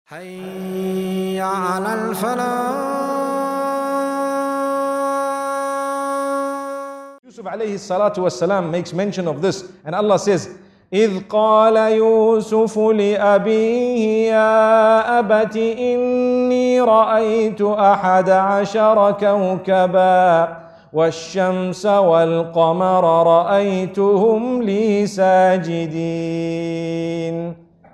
حي على الفلاح. Yusuf alayhi salatu wassalam makes mention of this, and Allah says, إذ قال يوسف لأبيه يا أبت إني رأيت أحد عشر كوكبا والشمس والقمر رأيتهم لي ساجدين.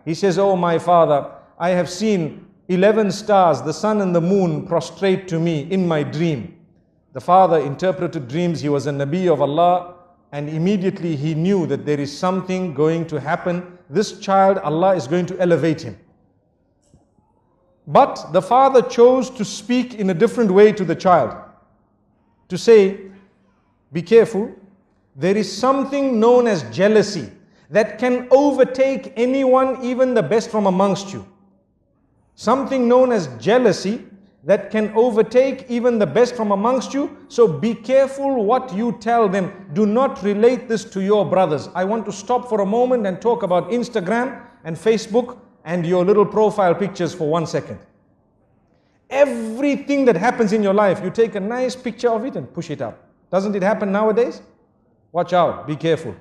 He says, oh my father, I have seen 11 stars, the sun and the moon, prostrate to me in my dream. The father interpreted dreams. He was a Nabi of Allah, and immediately he knew that there is something going to happen. This child, Allah is going to elevate him. But the father chose to speak in a different way to the child, to say, be careful, there is something known as jealousy that can overtake anyone, even the best from amongst you. Something known as jealousy that can overtake even the best from amongst you. So be careful what you tell them. Do not relate this to your brothers. I want to stop for a moment and talk about Instagram and Facebook and your little profile pictures for 1 second. Everything that happens in your life, you take a nice picture of it and push it up. Doesn't it happen nowadays? Watch out, be careful.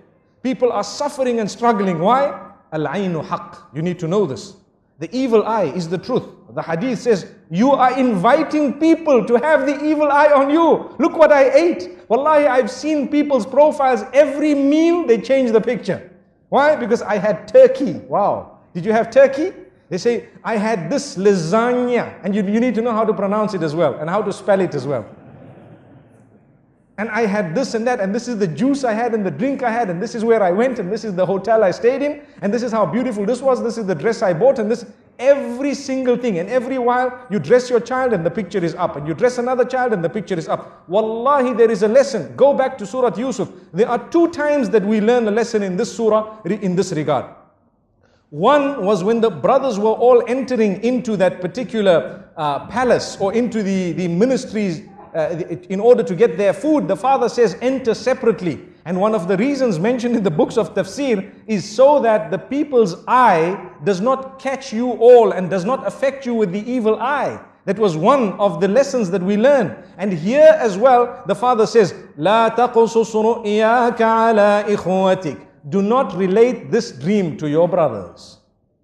People are suffering and struggling. Why? Al-aynu haqq. You need to know this. The evil eye is the truth. The hadith says, you are inviting people to have the evil eye on you. Look what I ate. Wallahi, I've seen people's profiles. Every meal, they change the picture. Why? Because I had turkey. Wow. Did you have turkey? They say, I had this lasagna. And you need to know how to pronounce it as well, and how to spell it as well. And I had this and that, and this is the juice I had and the drink I had, and this is where I went, and this is the hotel I stayed in, and this is how beautiful this was, this is the dress I bought, and this, every single thing. And every while you dress your child and the picture is up, and you dress another child and the picture is up. Wallahi, there is a lesson. Go back to Surah Yusuf. There are 2 times that we learn a lesson in this surah in this regard. One was when the brothers were all entering into that particular palace or into the ministries in order to get their food. The father says, enter separately. And one of the reasons mentioned in the books of tafsir is so that the people's eye does not catch you all and does not affect you with the evil eye. That was one of the lessons that we learn. And here as well, the father says, لا تقصص رؤياك على إخوتك. Do not relate this dream to your brothers.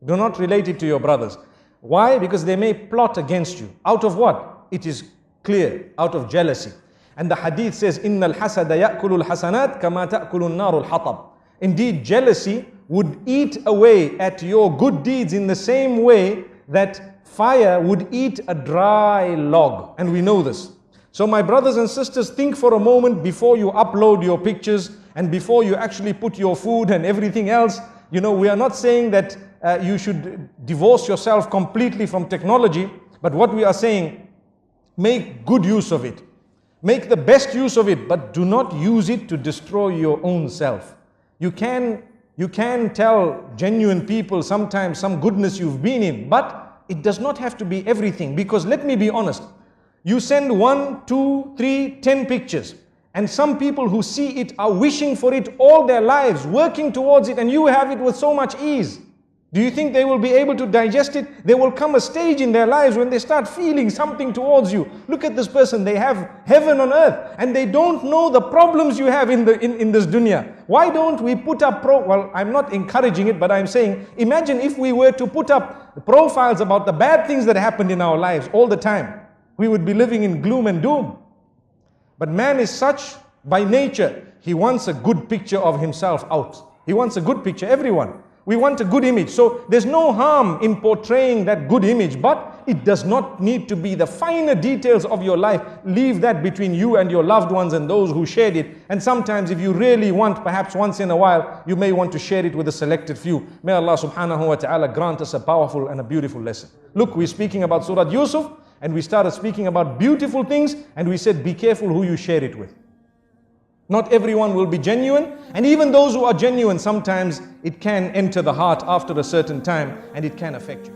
Do not relate it to your brothers. Why? Because they may plot against you. Out of what? It is clear, out of jealousy. And the hadith says, إِنَّ الْحَسَدَ يَأْكُلُ الْحَسَنَاتِ كَمَا تَأْكُلُ النَّارُ الْحَطَبِ. Indeed, jealousy would eat away at your good deeds in the same way that fire would eat a dry log. And we know this. So my brothers and sisters, think for a moment before you upload your pictures and before you actually put your food and everything else. You know, we are not saying that you should divorce yourself completely from technology, but what we are saying, make good use of it. Make the best use of it, but do not use it to destroy your own self. You can tell genuine people sometimes some goodness you've been in, but it does not have to be everything. Because let me be honest, you send 1, 2, 3, 10 pictures, and some people who see it are wishing for it all their lives, working towards it, and you have it with so much ease. Do you think they will be able to digest it? There will come a stage in their lives when they start feeling something towards you. Look at this person, they have heaven on earth, and they don't know the problems you have in this dunya. Why don't we put up well, I'm not encouraging it, but I'm saying, imagine if we were to put up profiles about the bad things that happened in our lives all the time. We would be living in gloom and doom. But man is such by nature, he wants a good picture of himself out. He wants a good picture, everyone. We want a good image. So there's no harm in portraying that good image, but it does not need to be the finer details of your life. Leave that between you and your loved ones and those who shared it. And sometimes if you really want, perhaps once in a while, you may want to share it with a selected few. May Allah subhanahu wa ta'ala grant us a powerful and a beautiful lesson. Look, we're speaking about Surah Yusuf, and we started speaking about beautiful things, and we said, be careful who you share it with. Not everyone will be genuine, and even those who are genuine, sometimes it can enter the heart after a certain time, and it can affect you.